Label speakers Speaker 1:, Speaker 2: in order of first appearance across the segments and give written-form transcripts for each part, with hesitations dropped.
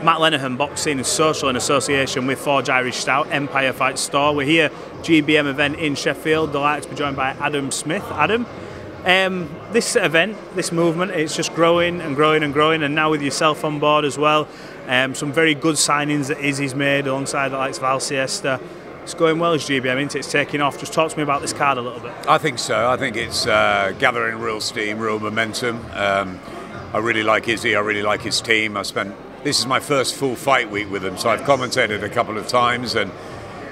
Speaker 1: Matt Lenihan Boxing and Social in association with Forged Irish Stout, Empire Fight Store. We're here, GBM event in Sheffield. Delighted to be joined by Adam Smith. Adam, this event, this movement, it's just growing and growing and growing, and now with yourself on board as well. Some very good signings that Izzy's made alongside the likes of Alciesta. It's going well as GBM, isn't it? It's taking off. Just talk to me about this card a little bit.
Speaker 2: I think so. I think it's gathering real steam, real momentum. I really like Izzy. I really like his team. This is my first full fight week with them, so I've commentated a couple of times, and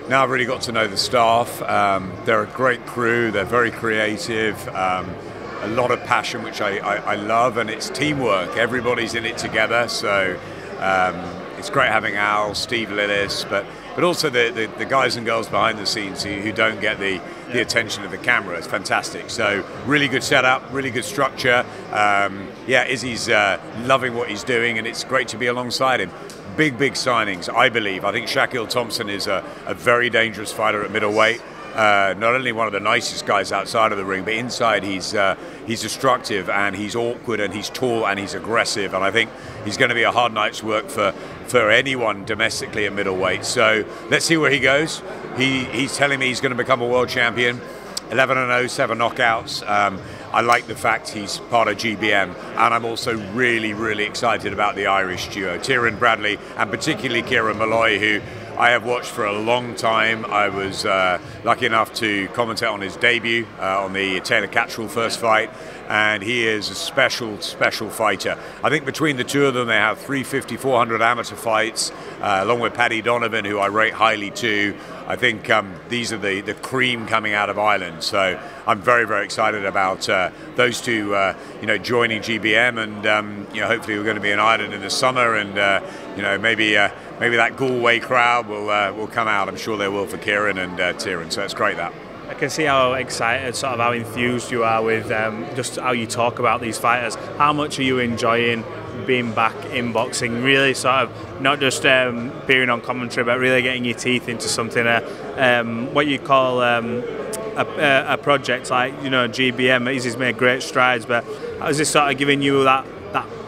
Speaker 2: now I've really got to know the staff. They're a great crew. They're very creative. A lot of passion, which I love, and it's teamwork. Everybody's in it together, so it's great having Al, Steve Lillis, but also the guys and girls behind the scenes who don't get the attention of the camera. It's fantastic. So really good setup, really good structure. Yeah, Izzy's loving what he's doing, and it's great to be alongside him. Big signings, I believe. I think Shaquille Thompson is a very dangerous fighter at middleweight. Not only one of the nicest guys outside of the ring, but inside he's destructive, and he's awkward, and he's tall, and he's aggressive, and I think he's going to be a hard night's work for anyone domestically at middleweight. So let's see where he goes. He's telling me he's going to become a world champion. 11-0, 7 knockouts. I like the fact he's part of GBM, and I'm also really excited about the Irish duo, Tyrone Bradley and particularly Kieran Malloy, who I have watched for a long time. I was lucky enough to commentate on his debut on the Taylor Catchall first fight, and he is a special fighter. I think between the two of them, they have 350, 400 amateur fights, along with Paddy Donovan, who I rate highly too. I think these are the cream coming out of Ireland, so I'm very excited about those two, joining GBM, and hopefully we're going to be in Ireland in the summer, and maybe that Galway crowd will come out. I'm sure they will for Kieran and Tyrone, so it's great that.
Speaker 1: I can see how excited, sort of how enthused you are with just how you talk about these fighters. How much are you enjoying being back in boxing? Really sort of not just appearing on commentary, but really getting your teeth into something, what you call a project like, GBM. He's made great strides, but is this sort of giving you that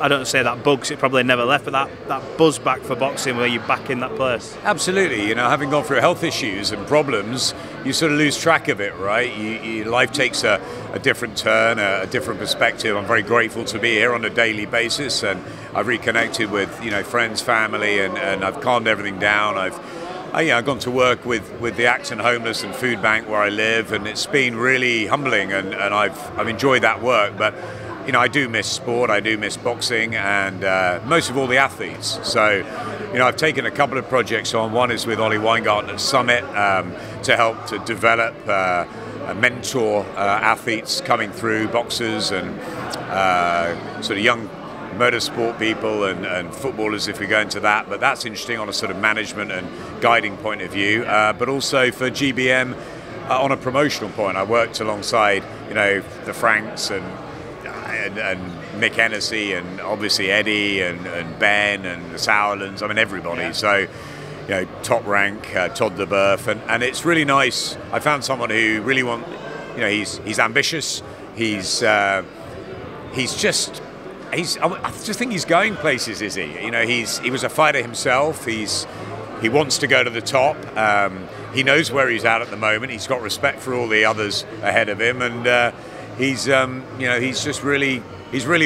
Speaker 1: I don't say that bug, 'cause it probably never left, but that buzz back for boxing where you're back in that place?
Speaker 2: Absolutely. Having gone through health issues and problems, you sort of lose track of it, right? Your life takes a different turn, a different perspective. I'm very grateful to be here on a daily basis, and I've reconnected with friends, family, and I've calmed everything down. I've gone to work with the Acton Homeless and Food Bank where I live, and it's been really humbling, and I've enjoyed that work. But I do miss sport, I do miss boxing, and most of all the athletes. So, I've taken a couple of projects on. One is with Ollie Weingarten at Summit to help to develop, mentor athletes coming through, boxers and sort of young motorsport people and footballers, if we go into that. But that's interesting on a sort of management and guiding point of view. But also for GBM on a promotional point, I worked alongside the Franks and Mick Hennessy, and obviously Eddie and Ben and the Sauerlands. I mean, everybody. Yeah. So, Top Rank, Todd DeBurf, and it's really nice. I found someone who really he's ambitious. I just think he's going places. Is he? He was a fighter himself. He wants to go to the top. He knows where he's at the moment. He's got respect for all the others ahead of him, and he's just really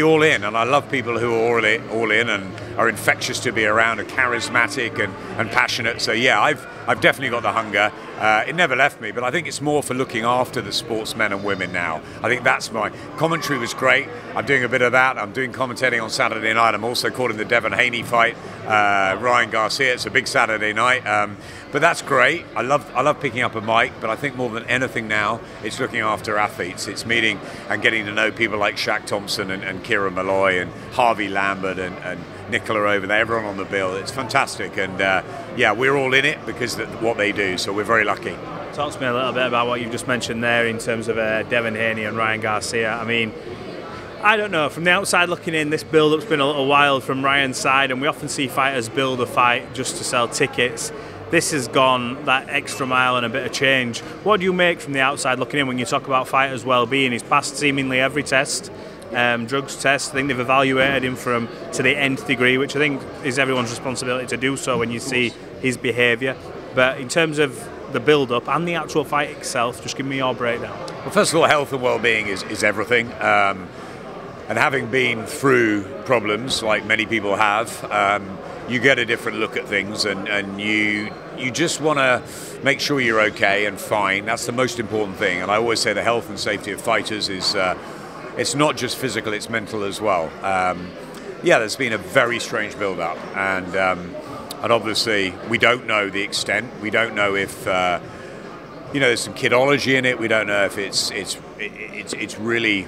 Speaker 2: all in, and I love people who are all in and are infectious to be around, are charismatic and passionate. So yeah, I've definitely got the hunger. It never left me, but I think it's more for looking after the sportsmen and women now. I think that's my commentary was great. I'm doing a bit of that. I'm doing commentating on Saturday night. I'm also calling the Devin Haney fight, Ryan Garcia. It's a big Saturday night. But that's great. I love picking up a mic, but I think more than anything now, it's looking after athletes. It's meeting and getting to know people like Shaq Thompson and Kieran Malloy and Harvey Lambert and Nicola over there, everyone on the bill. It's fantastic, and yeah, we're all in it because of what they do, so we're very lucky.
Speaker 1: Talk to me a little bit about what you've just mentioned there in terms of Devin Haney and Ryan Garcia. I mean, I don't know, from the outside looking in, this build-up's been a little wild from Ryan's side, and we often see fighters build a fight just to sell tickets. This has gone that extra mile and a bit of change. What do you make from the outside looking in when you talk about fighters' well-being? He's passed seemingly every test. drugs tests. I think they've evaluated him to the nth degree, which I think is everyone's responsibility to do so when you see his behaviour. But in terms of the build-up and the actual fight itself, just give me your breakdown.
Speaker 2: Well, first of all, health and well-being is everything. And having been through problems like many people have, you get a different look at things, and you just want to make sure you're okay and fine. That's the most important thing. And I always say the health and safety of fighters is it's not just physical, it's mental as well. Yeah, there's been a very strange build-up, and obviously we don't know the extent. We don't know if there's some kidology in it. We don't know if it's really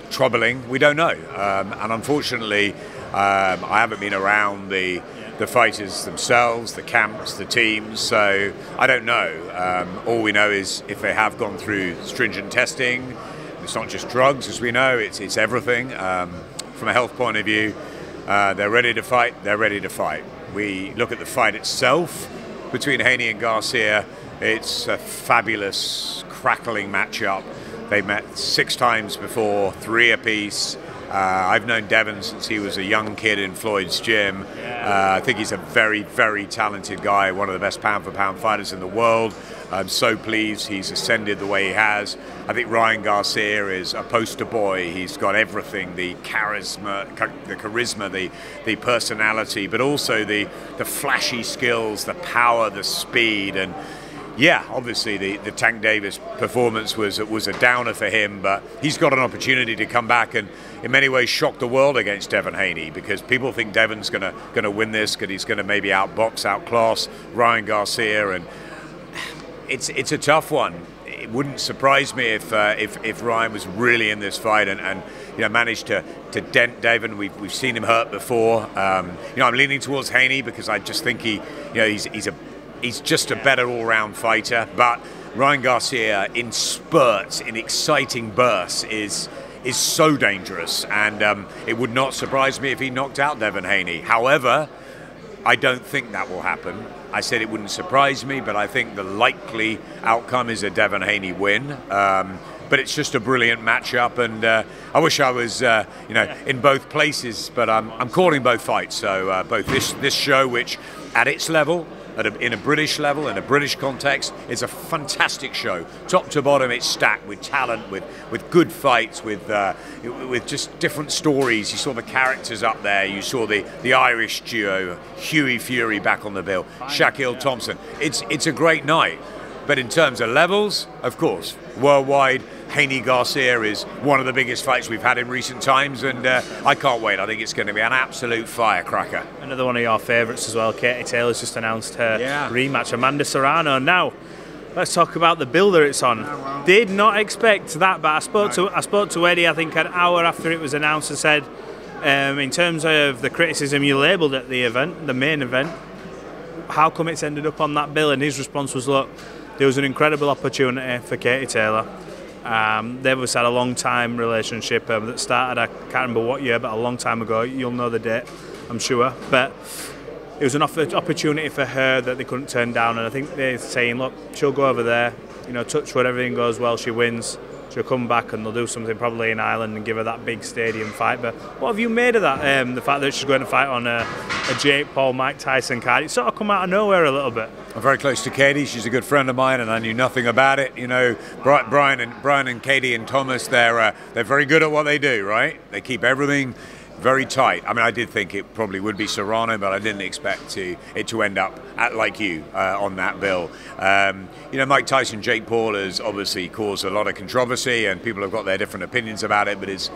Speaker 2: troubling. We don't know, and unfortunately, I haven't been around the fighters themselves, the camps, the teams, so I don't know. All we know is if they have gone through stringent testing. It's not just drugs, as we know, it's everything. From a health point of view, they're ready to fight, they're ready to fight. We look at the fight itself between Haney and Garcia. It's a fabulous, crackling matchup. They met 6 times before, 3 apiece. I've known Devin since he was a young kid in Floyd's gym. I think he's a very, very talented guy, one of the best pound-for-pound fighters in the world. I'm so pleased he's ascended the way he has. I think Ryan Garcia is a poster boy. He's got everything, the charisma, the personality, but also the flashy skills, the power, the speed. And yeah, obviously the Tank Davis performance was a downer for him, but he's got an opportunity to come back and in many ways shock the world against Devin Haney, because people think Devin's going to win this, because he's going to maybe outbox, outclass Ryan Garcia, and it's a tough one. It wouldn't surprise me if Ryan was really in this fight and managed to dent Devin. We've seen him hurt before. I'm leaning towards Haney because I just think he's just a better all-round fighter. But Ryan Garcia in spurts, in exciting bursts, is so dangerous, and it would not surprise me if he knocked out Devin Haney. However, I don't think that will happen. I said it wouldn't surprise me, but I think the likely outcome is a Devin Haney win. But it's just a brilliant matchup, and I wish I was, in both places. But I'm calling both fights. So both this show, which at its level, in a British level, in a British context, is a fantastic show. Top to bottom, it's stacked with talent, with good fights, with just different stories. You saw the characters up there. You saw the Irish duo, Hughie Fury back on the bill, Shaquille Thompson. It's a great night. But in terms of levels, of course, worldwide, Haney Garcia is one of the biggest fights we've had in recent times, and I can't wait. I think it's going to be an absolute firecracker.
Speaker 1: Another one of your favourites as well. Katie Taylor's just announced her rematch, Amanda Serrano. Now, let's talk about the builder it's on. Did not expect that, but I spoke to Eddie, I think an hour after it was announced, and said, in terms of the criticism you labelled at the event, the main event, how come it's ended up on that bill? And his response was, look, there was an incredible opportunity for Katie Taylor. They've had a long time relationship that started, I can't remember what year, but a long time ago. You'll know the date, I'm sure. But it was an opportunity for her that they couldn't turn down, and I think they're saying, look, she'll go over there, touch wood, everything goes well, she wins, she'll come back and they'll do something probably in Ireland and give her that big stadium fight. But what have you made of that? The fact that she's going to fight on a Jake Paul, Mike Tyson card, it's sort of come out of nowhere a little bit.
Speaker 2: I'm very close to Katie. She's a good friend of mine, and I knew nothing about it. Brian and Katie and Thomas, they're very good at what they do, right? They keep everything very tight. I mean, I did think it probably would be Serrano, but I didn't expect it to end up like you on that bill. Mike Tyson, Jake Paul has obviously caused a lot of controversy, and people have got their different opinions about it, but it's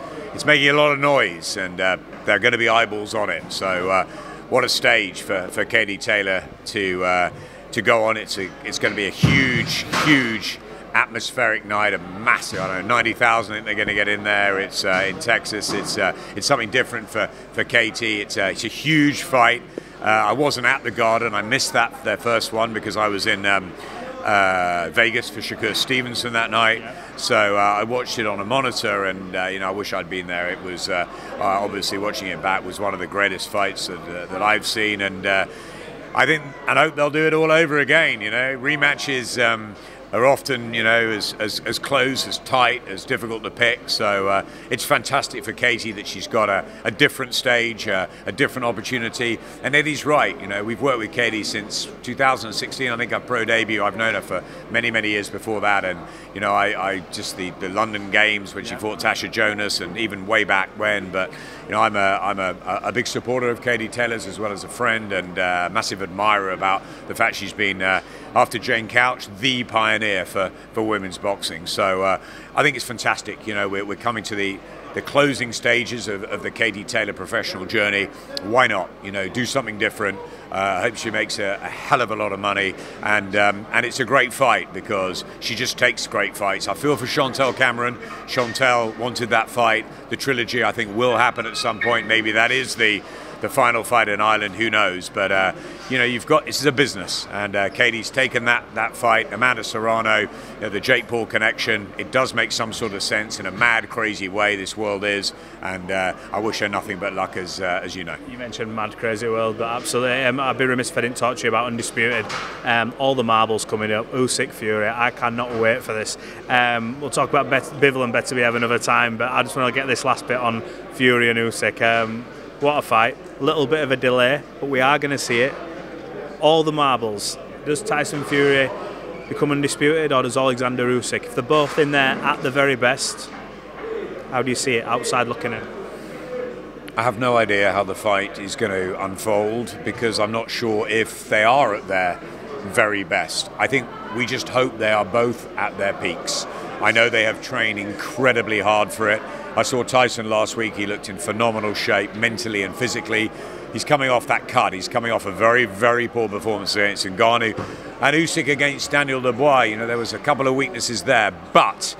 Speaker 2: making a lot of noise, and there are going to be eyeballs on it. So what a stage for Katie Taylor to go on. It's going to be a huge atmospheric night, a massive, 90,000 I think they're going to get in there. It's in Texas. It's something different for Katie. It's a huge fight. I wasn't at the Garden. I missed their first one because I was in Vegas for Shakur Stevenson that night. So I watched it on a monitor, and I wish I'd been there. It was obviously, watching it back was one of the greatest fights that I've seen, and I think and hope they'll do it all over again. Rematches are often, you know, as close, as tight, as difficult to pick. So it's fantastic for Katie that she's got a different stage, a different opportunity. And Eddie's right, you know, we've worked with Katie since 2016. I think our pro debut. I've known her for many, many years before that. And, you know, I just the London Games when she fought Tasha Jonas, and even way back when. But, you know, I'm a big supporter of Katie Taylor's as well as a friend, and massive admirer about the fact she's been, after Jane Couch, the pioneer for women's boxing. So I think it's fantastic. You know, we're coming to the closing stages of the Katie Taylor professional journey. Why not? You know, do something different. I hope she makes a hell of a lot of money, and it's a great fight because she just takes great fights. I feel for Chantel Cameron. Chantel wanted that fight. The trilogy, I think, will happen at some point. Maybe that is the final fight in Ireland, who knows? But you know, this is a business, and Katie's taken that fight. Amanda Serrano, you know, the Jake Paul connection. It does make some sort of sense in a mad, crazy way. This world is, and I wish her nothing but luck, as you know.
Speaker 1: You mentioned mad, crazy world, but absolutely, I'd be remiss if I didn't talk to you about Undisputed. All the marbles coming up. Usyk, Fury. I cannot wait for this. We'll talk about Bivol and Better Behave another time, but I just want to get this last bit on Fury and Usyk. What a fight. A little bit of a delay, but we are going to see it. All the marbles. Does Tyson Fury become undisputed, or does Oleksandr Usyk? If they're both in there at the very best, how do you see it outside looking in?
Speaker 2: I have no idea how the fight is going to unfold, because I'm not sure if they are at their very best. I think we just hope they are both at their peaks. I know they have trained incredibly hard for it. I saw Tyson last week. He looked in phenomenal shape mentally and physically. He's coming off that cut. He's coming off a very, very poor performance against Ngannou. And Usyk against Daniel Dubois, you know, there was a couple of weaknesses there. But,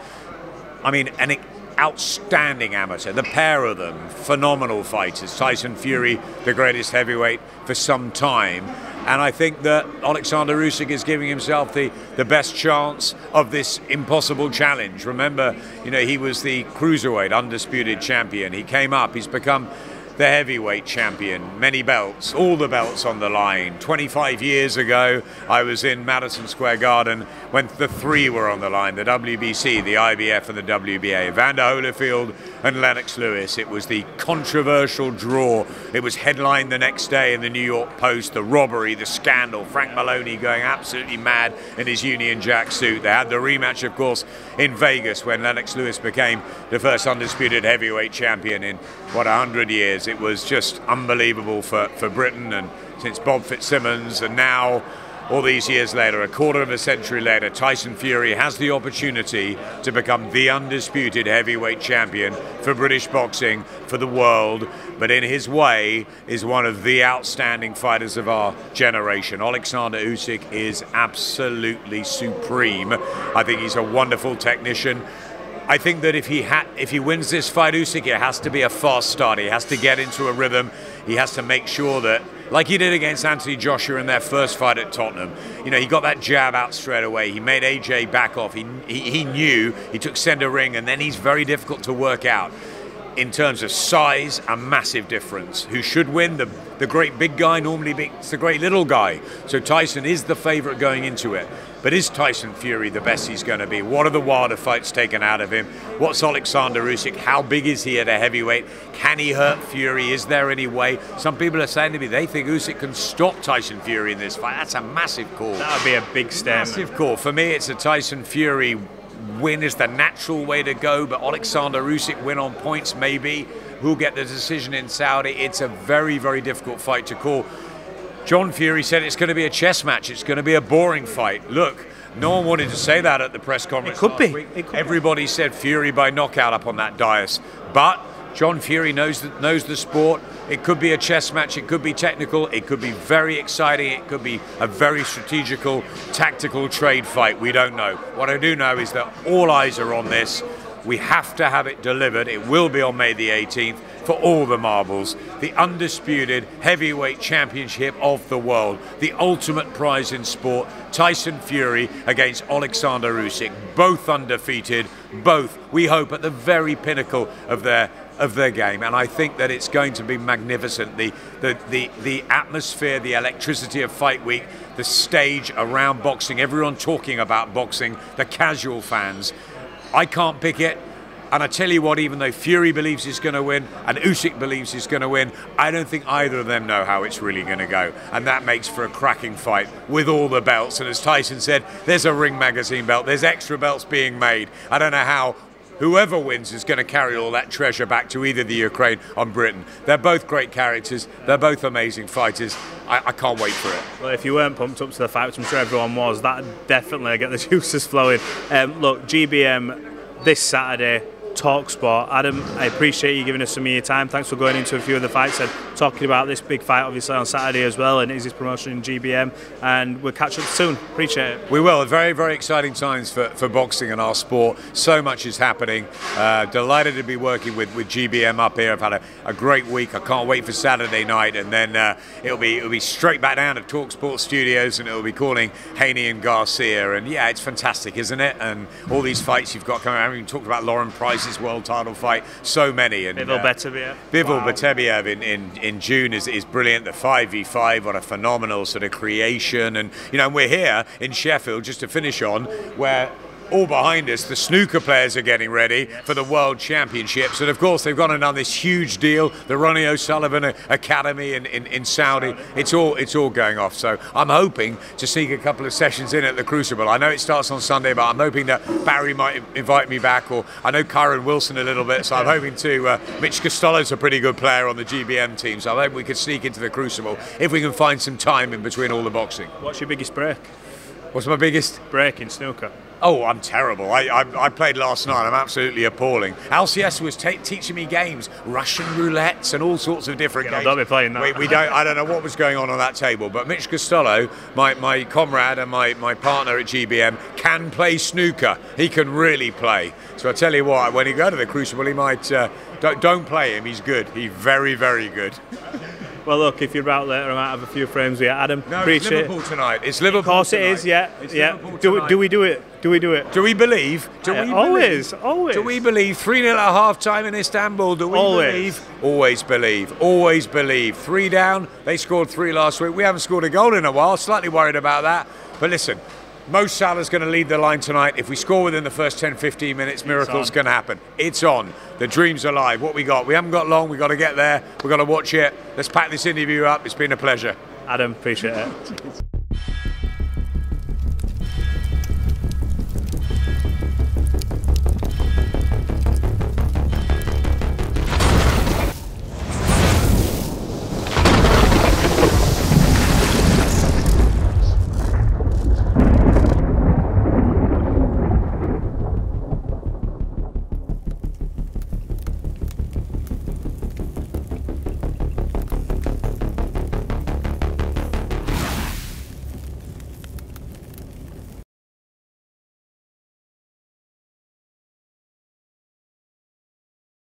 Speaker 2: I mean, an outstanding amateur. The pair of them, phenomenal fighters. Tyson Fury, the greatest heavyweight for some time. And I think that Oleksandr Usyk is giving himself the best chance of this impossible challenge. Remember, you know, he was the cruiserweight undisputed champion. He came up, he's become the heavyweight champion, many belts, all the belts on the line. 25 years ago, I was in Madison Square Garden when the three were on the line, the WBC, the IBF and the WBA, Evander Holyfield and Lennox Lewis. It was the controversial draw. It was headlined the next day in the New York Post, the robbery, the scandal, Frank Maloney going absolutely mad in his Union Jack suit. They had the rematch, of course, in Vegas when Lennox Lewis became the first undisputed heavyweight champion in, 100 years. It was just unbelievable for Britain, and since Bob Fitzsimmons, and now, all these years later, a quarter of a century later, Tyson Fury has the opportunity to become the undisputed heavyweight champion for British boxing, for the world, but in his way is one of the outstanding fighters of our generation. Oleksandr Usyk is absolutely supreme. I think he's a wonderful technician. I think that if he wins this fight, Usyk, it has to be a fast start. He has to get into a rhythm. He has to make sure that, like he did against Anthony Joshua in their first fight at Tottenham, you know, he got that jab out straight away. He made AJ back off. He knew, he took center ring, and then he's very difficult to work out. In terms of size, a massive difference. Who should win? The great big guy normally beats the great little guy. So Tyson is the favorite going into it. But is Tyson Fury the best he's going to be? What are the Wilder fights taken out of him? What's Oleksandr Usyk? How big is he at a heavyweight? Can he hurt Fury? Is there any way? Some people are saying to me they think Usyk can stop Tyson Fury in this fight. That's a massive call.
Speaker 1: That would be a big statement.
Speaker 2: Massive call. For me, it's a Tyson Fury win is the natural way to go, but Oleksandr Usyk win on points maybe. Who'll get the decision in Saudi? It's a very, very difficult fight to call. John Fury said it's going to be a chess match. It's going to be a boring fight. Look, no one wanted to say that at the press conference.
Speaker 1: It could be.
Speaker 2: Everybody said Fury by knockout up on that dais. But John Fury knows the sport. It could be a chess match. It could be technical. It could be very exciting. It could be a very strategical, tactical trade fight. We don't know. What I do know is that all eyes are on this. We have to have it delivered. It will be on May the 18th for all the marbles. The undisputed heavyweight championship of the world. The ultimate prize in sport. Tyson Fury against Oleksandr Usyk. Both undefeated. Both, we hope, at the very pinnacle of their of their game, and I think that it's going to be magnificent. The atmosphere, the electricity of Fight Week, the stage around boxing, everyone talking about boxing, the casual fans. I can't pick it. And I tell you what, even though Fury believes he's going to win and Usyk believes he's going to win, I don't think either of them know how it's really going to go. And that makes for a cracking fight with all the belts. And as Tyson said, there's a Ring Magazine belt. There's extra belts being made. I don't know how whoever wins is going to carry all that treasure back to either the Ukraine or Britain. They're both great characters. They're both amazing fighters. I can't wait for it.
Speaker 1: Well, if you weren't pumped up to the fight, which I'm sure everyone was, that definitely get the juices flowing. Look, GBM this Saturday. Talk Sport. Adam, I appreciate you giving us some of your time. Thanks for going into a few of the fights and talking about this big fight obviously on Saturday as well, and Izzy's promotion in GBM, and we'll catch up soon. Appreciate it.
Speaker 2: We will. Very, very exciting times for boxing and our sport. So much is happening. Delighted to be working with GBM up here. I've had a great week. I can't wait for Saturday night, and then it'll be straight back down to Talk Sport Studios, and it'll be calling Haney and Garcia, and yeah, it's fantastic, isn't it? And all these fights you've got coming. I mean, talked about Lauren Price's world title fight, so many. And
Speaker 1: Bivol Beterbiev.
Speaker 2: Bivol Beterbiev in June is brilliant. The 5v5, what a phenomenal sort of creation. And you know, we're here in Sheffield just to finish on where all behind us, the snooker players are getting ready for the World Championships. And of course, they've gone and done this huge deal, the Ronnie O'Sullivan Academy in Saudi. It's all going off. So I'm hoping to sneak a couple of sessions in at the Crucible. I know it starts on Sunday, but I'm hoping that Barry might invite me back, or I know Kyron Wilson a little bit. So I'm hoping to, Mitch Costello's a pretty good player on the GBM team. So I hope we could sneak into the Crucible if we can find some time in between all the boxing.
Speaker 1: What's your biggest break?
Speaker 2: What's my biggest
Speaker 1: break in snooker?
Speaker 2: Oh, I'm terrible. I played last night. I'm absolutely appalling. LCS was teaching me games, Russian roulettes and all sorts of different games.
Speaker 1: Don't be playing that.
Speaker 2: I don't know what was going on that table, but Mitch Costello, my comrade and my partner at GBM, can play snooker. He can really play. So I tell you what, when he go to the Crucible, he might don't play him. He's good. He's very, very good.
Speaker 1: Well, look, if you're out later, I might have a few frames with you. Adam,
Speaker 2: no,
Speaker 1: appreciate
Speaker 2: it's Liverpool tonight. It's Liverpool.
Speaker 1: Of course
Speaker 2: tonight.
Speaker 1: It is, yeah.
Speaker 2: It's
Speaker 1: yeah. Do we do it? Do we do it?
Speaker 2: Do we believe?
Speaker 1: Always.
Speaker 2: Do we believe? 3-0 at half time in Istanbul. Do we believe? Always believe. Always believe. 3 down. They scored 3 last week. We haven't scored a goal in a while. Slightly worried about that. But listen, Mo Salah's going to lead the line tonight. If we score within the first 10-15 minutes, miracles going to happen. It's on. The dream's alive. What we got? We haven't got long. We've got to get there. We've got to watch it. Let's pack this interview up. It's been a pleasure.
Speaker 1: Adam, appreciate it.